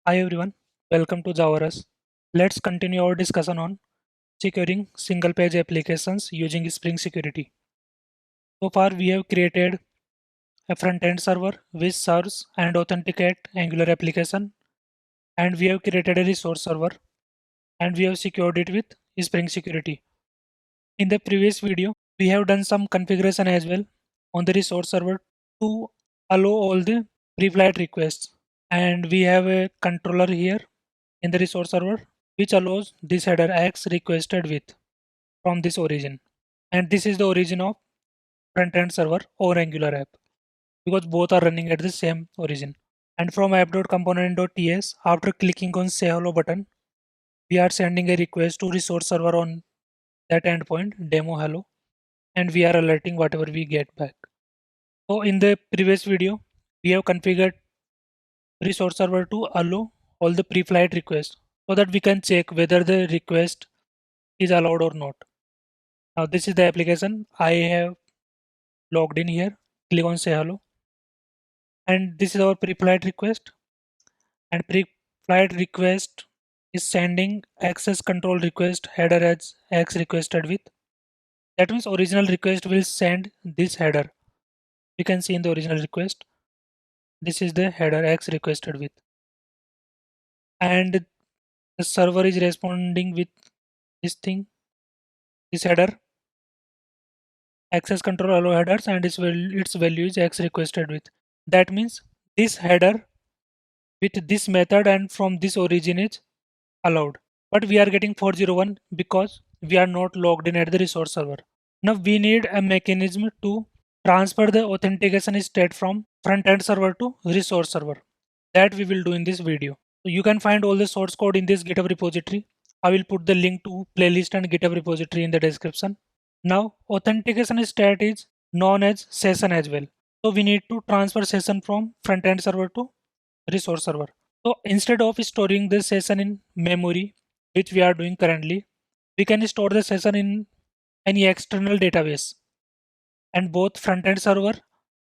Hi everyone, welcome to Jawaras. Let's continue our discussion on securing single page applications using Spring Security. So far, we have created a front end server which serves and authenticate Angular application, and we have created a resource server and we have secured it with Spring Security. In the previous video, we have done some configuration as well on the resource server to allow all the pre-flight requests, and we have a controller here in the resource server which allows this header X requested with from this origin. And this is the origin of front-end server or Angular app because both are running at the same origin. And from app.component.ts, after clicking on say hello button, we are sending a request to resource server on that endpoint demo hello, and we are alerting whatever we get back. So in the previous video, we have configured resource server to allow all the pre-flight requests so that we can check whether the request is allowed or not. Now this is the application. I have logged in here. Click on say hello. And this is our pre-flight request. And pre-flight request is sending access control request header as X requested with. That means original request will send this header. You can see in the original request. This is the header X requested with. And the server is responding with this thing, this header access control allow headers, and its value is X requested with. That means this header with this method and from this origin is allowed. But we are getting 401 because we are not logged in at the resource server. Now we need a mechanism to transfer the authentication state from front end server to resource server. That we will do in this video. So you can find all the source code in this GitHub repository. I will put the link to playlist and GitHub repository in the description. Now authentication state is known as session as well. So we need to transfer session from front end server to resource server. So instead of storing the session in memory, which we are doing currently, we can store the session in any external database, and both front-end server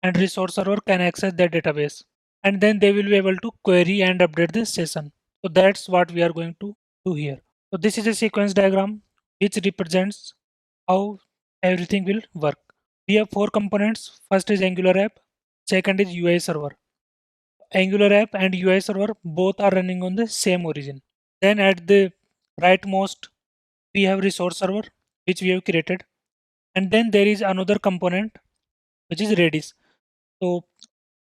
and resource server can access that database, and then they will be able to query and update the session. So that's what we are going to do here. So this is a sequence diagram which represents how everything will work. We have four components. First is Angular app, second is UI server. Angular app and UI server both are running on the same origin. Then at the rightmost, we have resource server, which we have created. And then there is another component, which is Redis. So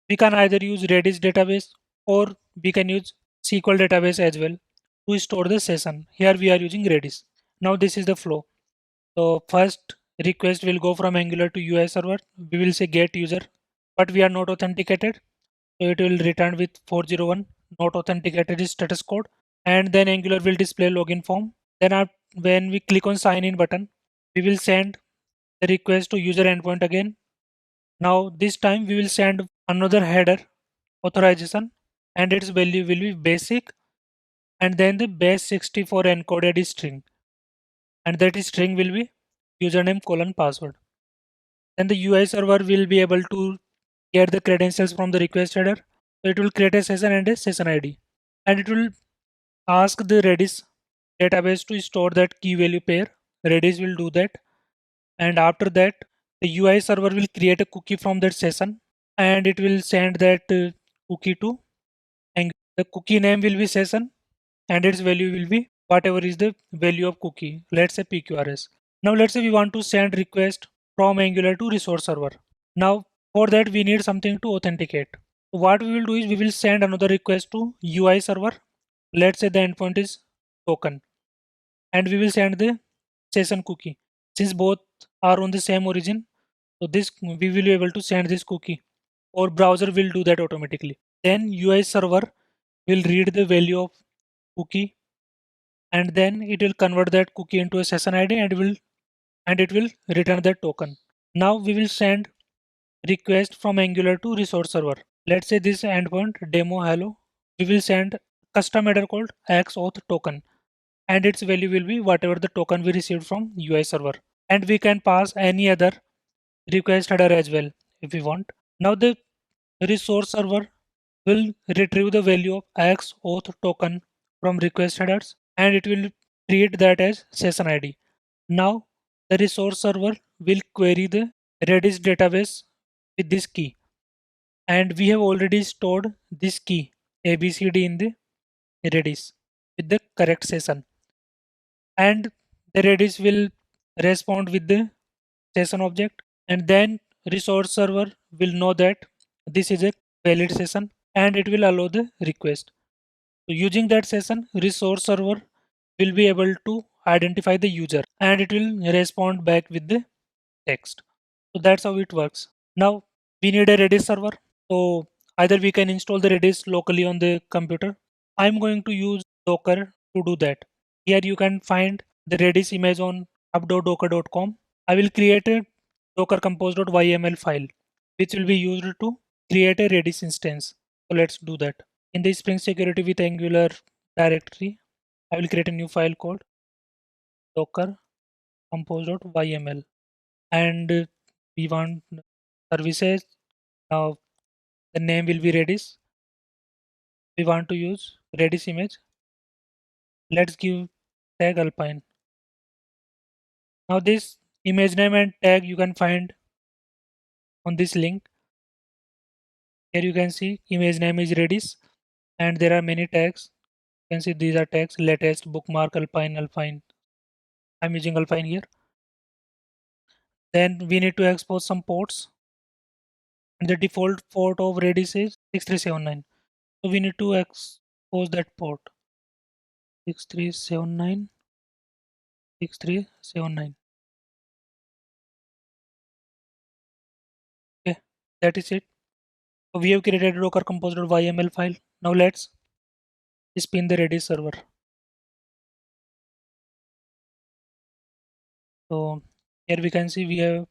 we can either use Redis database or we can use SQL database as well to store the session. Here we are using Redis. Now this is the flow. So first request will go from Angular to UI server. We will say get user, but we are not authenticated. So it will return with 401 not authenticated is status code, and then Angular will display login form. Then when we click on sign in button, we will send the request to user endpoint again. Now this time we will send another header authorization, and its value will be basic, and then the base64 encoded string, and that string will be username colon password. Then the UI server will be able to get the credentials from the request header. So it will create a session and a session ID, and it will ask the Redis database to store that key value pair. Redis will do that, and after that the UI server will create a cookie from that session, and it will send that cookie to Angular. The cookie name will be session, and its value will be whatever is the value of cookie. Let's say PQRS. Now let's say we want to send request from Angular to resource server. Now for that we need something to authenticate. So what we will do is we will send another request to UI server. Let's say the endpoint is token, and we will send the session cookie. Since both are on the same origin, so this we will be able to send this cookie, or browser will do that automatically. Then UI server will read the value of cookie, and then it will convert that cookie into a session ID, and it will return that token. Now we will send request from Angular to resource server. Let's say this endpoint demo hello. We will send custom header called XAuth token, and its value will be whatever the token we received from UI server. And we can pass any other request header as well if we want. Now the resource server will retrieve the value of X auth token from request headers and it will treat that as session ID. Now the resource server will query the Redis database with this key, and we have already stored this key ABCD in the Redis with the correct session, and the Redis will respond with the session object, and then resource server will know that this is a valid session and it will allow the request. So using that session, resource server will be able to identify the user and it will respond back with the text. So that's how it works. Now we need a Redis server. So either we can install the Redis locally on the computer. I'm going to use Docker to do that. Here you can find the Redis image on up.docker.com. I will create a docker compose.yml file which will be used to create a Redis instance. So let's do that. In the Spring Security with Angular directory, I will create a new file called docker compose.yml, and we want services. Now the name will be Redis. We want to use Redis image. Let's give tag Alpine. Now this image name and tag you can find on this link. Here you can see image name is Redis and there are many tags. You can see these are tags: latest, bookmark, Alpine, Alpine. I'm using Alpine here. Then we need to export some ports, and the default port of Redis is 6379. So we need to expose that port 6379 6379. Okay, that is it. So we have created a docker compose.yml file. Now let's spin the Redis server. So here we can see we have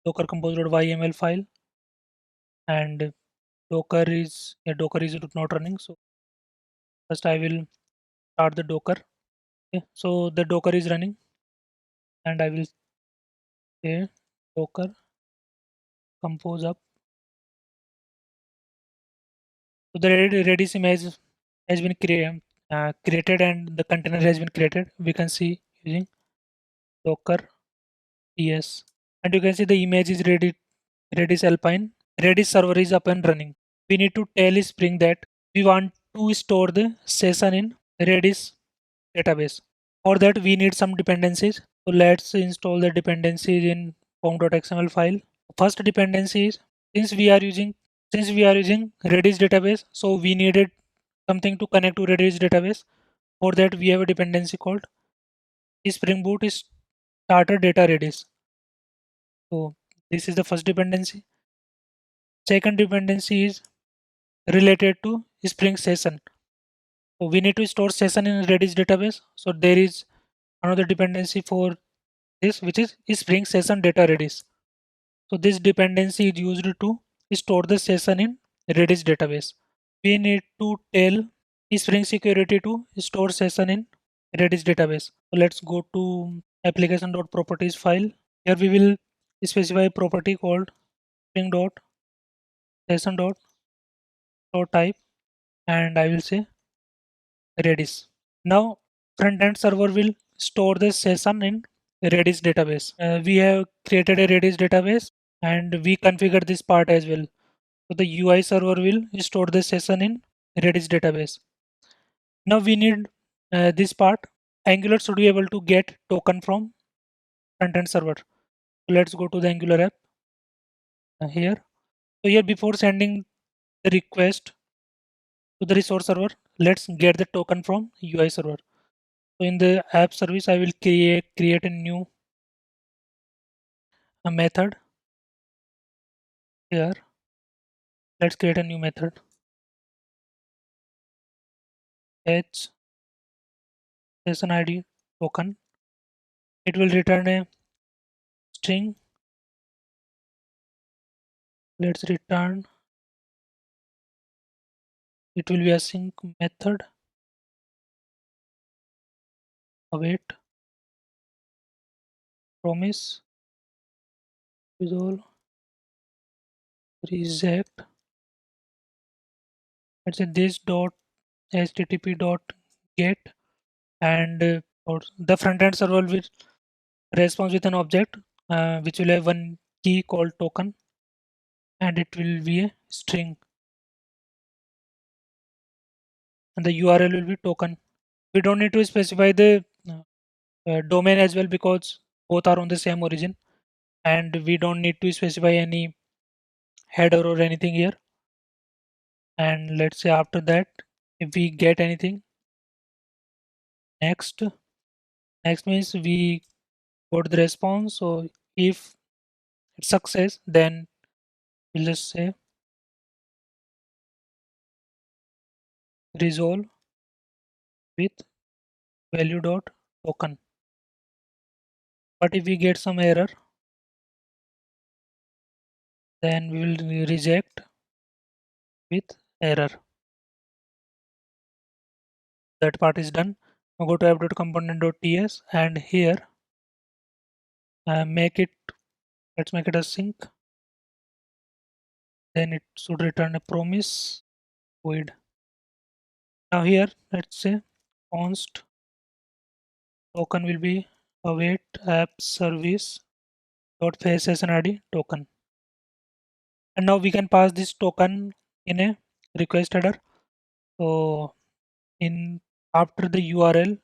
docker compose.yml file, and Docker is not running. So first I will start the Docker. Okay, so the Docker is running, and I will say Docker compose up. So the Redis image has been created and the container has been created. We can see using Docker ps, and you can see the image is Redis Alpine. Redis server is up and running. We need to tell Spring that we want to store the session in Redis database. For that, we need some dependencies. So let's install the dependencies in form.xml file. First dependency is, since we are using Redis database, so we needed something to connect to Redis database. For that, we have a dependency called Spring Boot is starter data Redis. So this is the first dependency. Second dependency is related to Spring session. So we need to store session in Redis database. So there is another dependency for this, which is Spring session data Redis. So this dependency is used to store the session in Redis database. We need to tell Spring Security to store session in Redis database. So let's go to application.properties file. Here we will specify a property called string.session.storeType, and I will say Redis. Now front-end server will store the session in Redis database. We have created a Redis database and we configured this part as well. So the UI server will store the session in Redis database. Now we need this part. Angular should be able to get token from front-end server. So let's go to the Angular app here. So here before sending the request to the resource server, let's get the token from UI server. So in the app service, I will create a new method here. Let's create a new method. H session ID token. It will return a string. Let's return. It will be a sync method. Await. Promise. Resolve. Reject. let's say this dot http dot get, and or the front end server will respond with an object which will have one key called token, and it will be a string, and the URL will be token. We don't need to specify the domain as well because both are on the same origin, and we don't need to specify any header or anything here. And let's say after that, if we get anything, next next means we got the response. So if it's success, then we'll just say resolve with value dot token. But if we get some error, then we will reject with error. That part is done. Now go to app.component.ts, and here make it, let's make it a sync. Then it should return a promise void. Now here let's say const token will be await app service dot face session id token, and now we can pass this token in a request header. So in after the URL,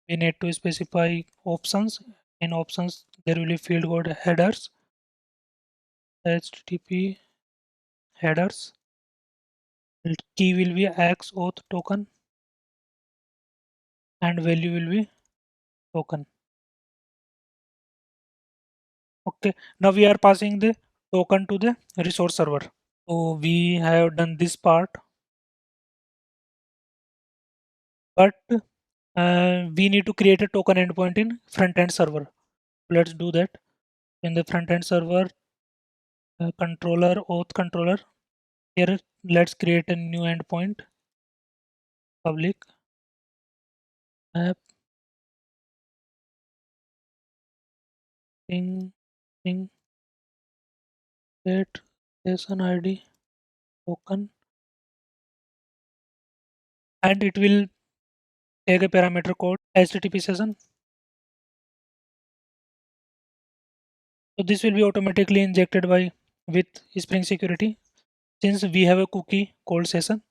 we need to specify options. In options, there will be field called headers, http headers. Key will be x auth token, and value will be token. Okay, now we are passing the token to the resource server. So we have done this part, but we need to create a token endpoint in front-end server. Let's do that. In the front-end server, controller, auth controller. Here, let's create a new endpoint, public app thing thing get session ID token, and it will take a parameter code HTTP session. So this will be automatically injected by with Spring Security, since we have a cookie called session.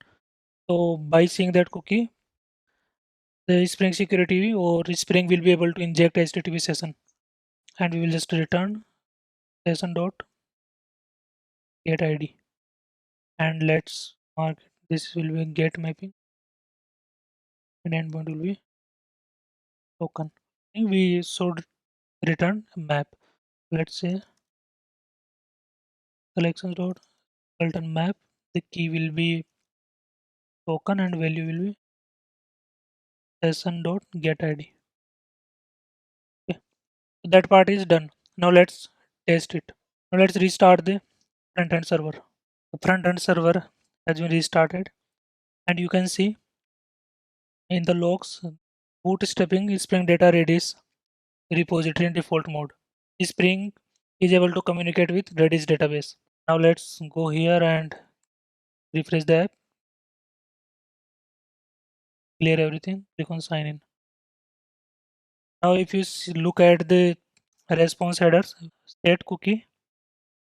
So by seeing that cookie, the Spring Security or Spring will be able to inject HTTP session, and we will just return session dot get ID, and let's mark this will be get mapping, and endpoint will be token. We should return a map. Let's say collections dot Sultan map. The key will be token and value will be session dot get ID. Okay. So that part is done. Now let's test it. Now let's restart the front end server. The front end server has been restarted, and you can see in the logs bootstrapping Spring Data Redis repository in default mode. Spring is able to communicate with Redis database. Now let's go here and refresh the app, clear everything, click on sign in. Now if you look at the response headers, state cookie,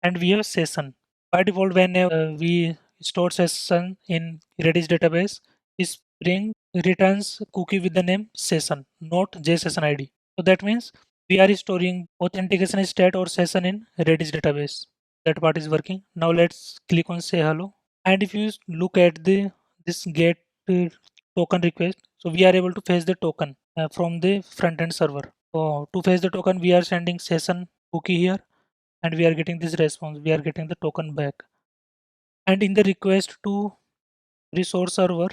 and we have session. By default, when we store session in Redis database, Spring returns cookie with the name session, not JSession ID. So that means we are storing authentication state or session in Redis database. That part is working. Now let's click on say hello. And if you look at the this get token request, so we are able to fetch the token from the front end server. So to fetch the token, we are sending session cookie here, and we are getting this response. We are getting the token back. And in the request to resource server,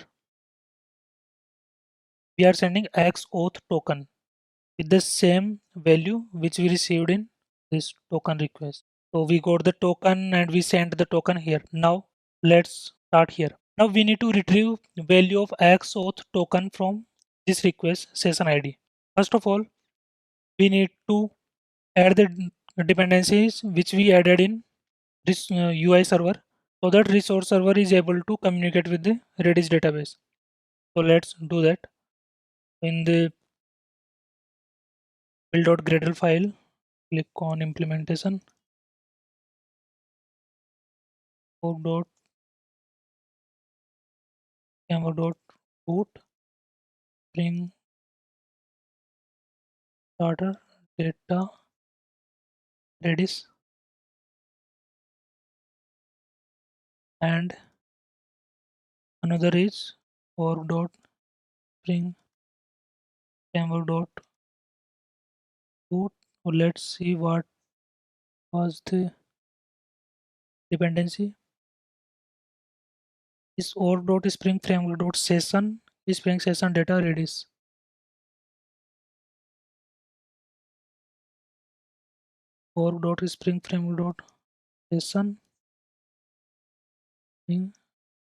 we are sending X auth token with the same value which we received in this token request. So we got the token and we sent the token here. Now let's start here. Now we need to retrieve value of X auth token from this request session ID. First of all, we need to add the dependencies which we added in this UI server. so that resource server is able to communicate with the Redis database. So let's do that. In the build.gradle file, click on implementation, fork.camera.boot, bring starter data Redis, and another is fork.bring camera.boot. So let's see what was the dependency. Is org.spring framework.session spring session data Redis. Org.spring framework.session spring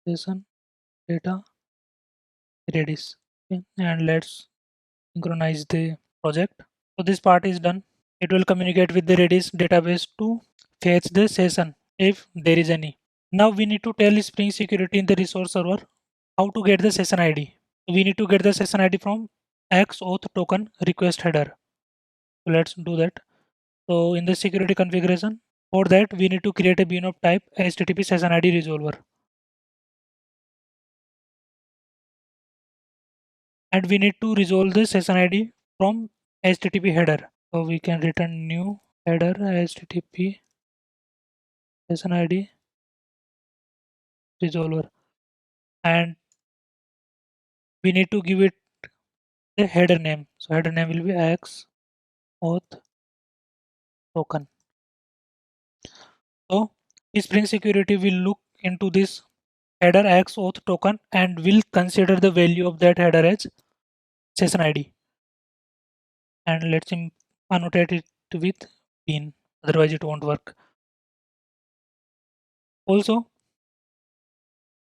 session data Redis. Okay, and let's synchronize the project. So this part is done. It will communicate with the Redis database to fetch the session if there is any. Now we need to tell Spring Security in the resource server how to get the session ID. We need to get the session ID from XAuth token request header. So let's do that. So in the security configuration, for that we need to create a bean of type HTTP session ID resolver. And we need to resolve the session ID from HTTP header. So we can return new header HTTP session ID resolver, and we need to give it the header name. So header name will be X auth token. So Spring Security will look into this header X auth token and will consider the value of that header as session ID. And let's annotate it with bean. Otherwise it won't work. Also,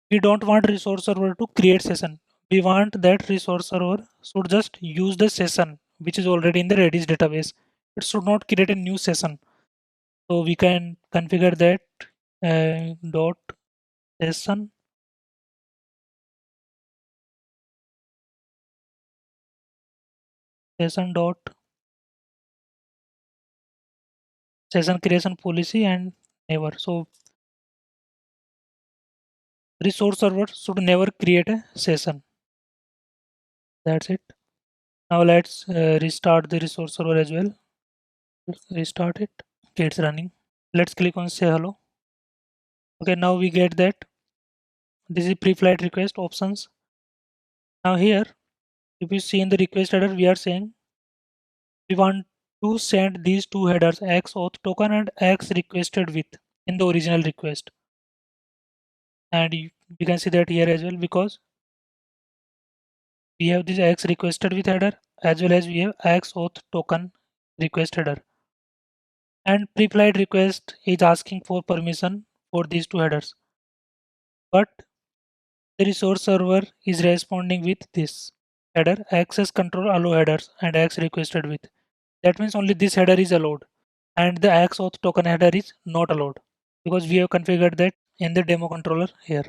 we don't want resource server to create session. We want that resource server should just use the session which is already in the Redis database. It should not create a new session. So we can configure that dot session dot session creation policy and never. So resource server should never create a session. That's it. Now let's restart the resource server as well. Let's restart it. Okay, it's running. Let's click on say hello. Okay, now we get that this is pre-flight request options. Now here, if you see in the request header, we are saying we want to send these two headers X auth token and X requested with in the original request. And you can see that here as well, because we have this X requested with header as well as we have X auth token request header. And pre-flight request is asking for permission for these two headers. But the resource server is responding with this header access control allow headers and X requested with. That means only this header is allowed and the X auth token header is not allowed, because we have configured that in the demo controller here.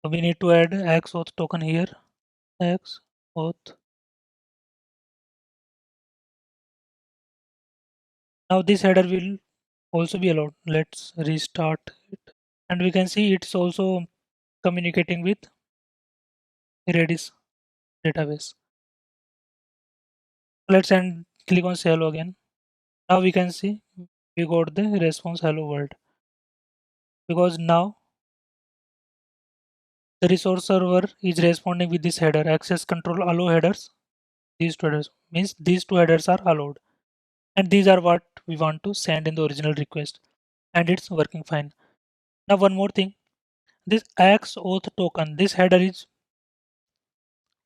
So we need to add X auth token here. X auth. Now this header will also be allowed. Let's restart it. And we can see it's also communicating with Redis database. Let's click on say hello again. Now we can see we got the response hello world, because now the resource server is responding with this header access control allow headers. These two headers means these two headers are allowed, and these are what we want to send in the original request, and it's working fine. Now one more thing, this X auth token, this header is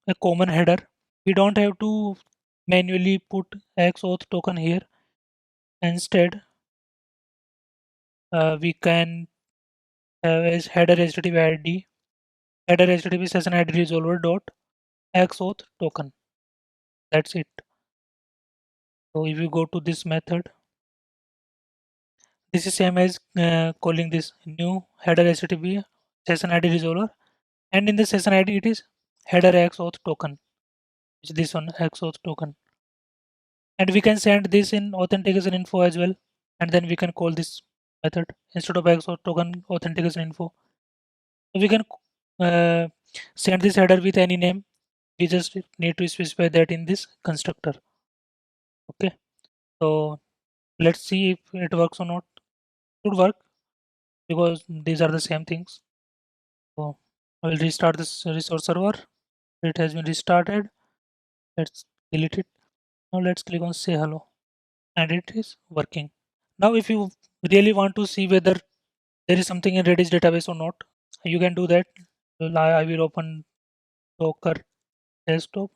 a common header. We don't have to manually put X auth token here. Instead, we can have as header HTTP ID, header HTTP session ID resolver dot X auth token. That's it. So if you go to this method, This is same as calling this new header HTTP session ID resolver, and in the session ID it is header X auth token, which is this one X auth token, and we can send this in authentication info as well, and then we can call this method instead of X auth token authentication info. So we can uh, send this header with any name. We just need to specify that in this constructor. Okay, so let's see if it works or not. It should work because these are the same things. So I will restart this resource server. It has been restarted. Let's delete it. Now let's click on say hello, and it is working. Now if you really want to see whether there is something in Redis database or not, you can do that. Well, I will open Docker desktop.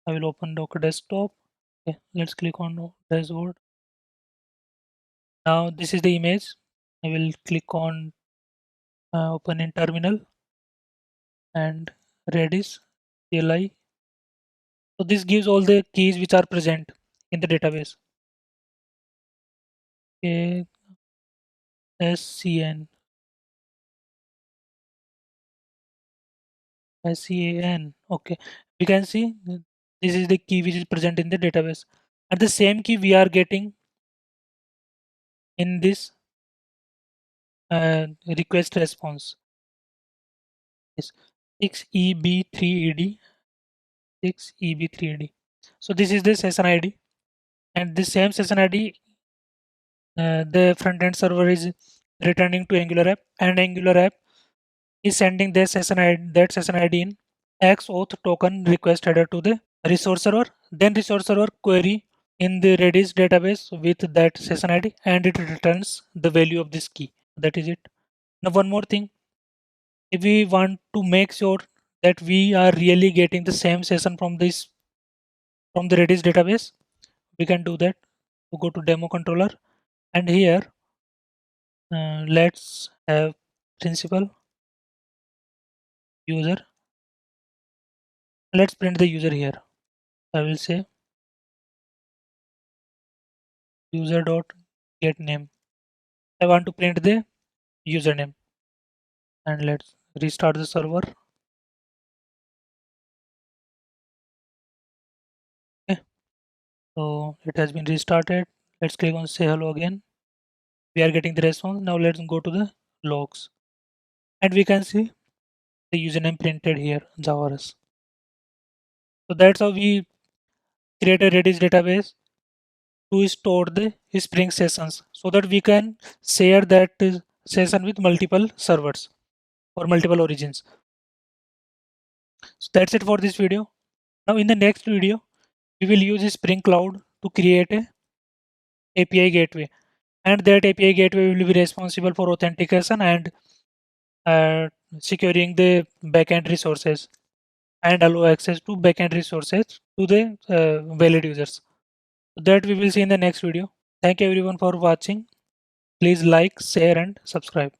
I will open Docker desktop. Okay, let's click on dashboard. Now this is the image. I will click on open in terminal and Redis CLI. So this gives all the keys which are present in the database. Okay, SCN, SCAN. Okay, we can see this is the key which is present in the database. And the same key we are getting in this request response is 6EB3ED, 6EB3ED. So this is the session ID, and this same session ID, the front end server is returning to Angular app, and Angular app is sending their session ID, that session ID in X auth token request header to the resource server. Then resource server query in the Redis database with that session ID, and it returns the value of this key. That is it. Now one more thing, if we want to make sure that we are really getting the same session from the Redis database, we can do that. We go to demo controller, and here let's have principal user. Let's print the user here. I will say user dot get name. I want to print the username, and let's restart the server. Okay, so it has been restarted. Let's click on say hello again. We are getting the response. Now let's go to the logs, and we can see the username printed here, Javaras. So that's how we create a Redis database to store the Spring sessions, so that we can share that session with multiple servers or multiple origins. So that's it for this video. Now in the next video, we will use Spring Cloud to create a API gateway, and that API gateway will be responsible for authentication and uh, securing the backend resources and allow access to backend resources to the valid users. That we will see in the next video. Thank you everyone for watching. Please like, share and subscribe.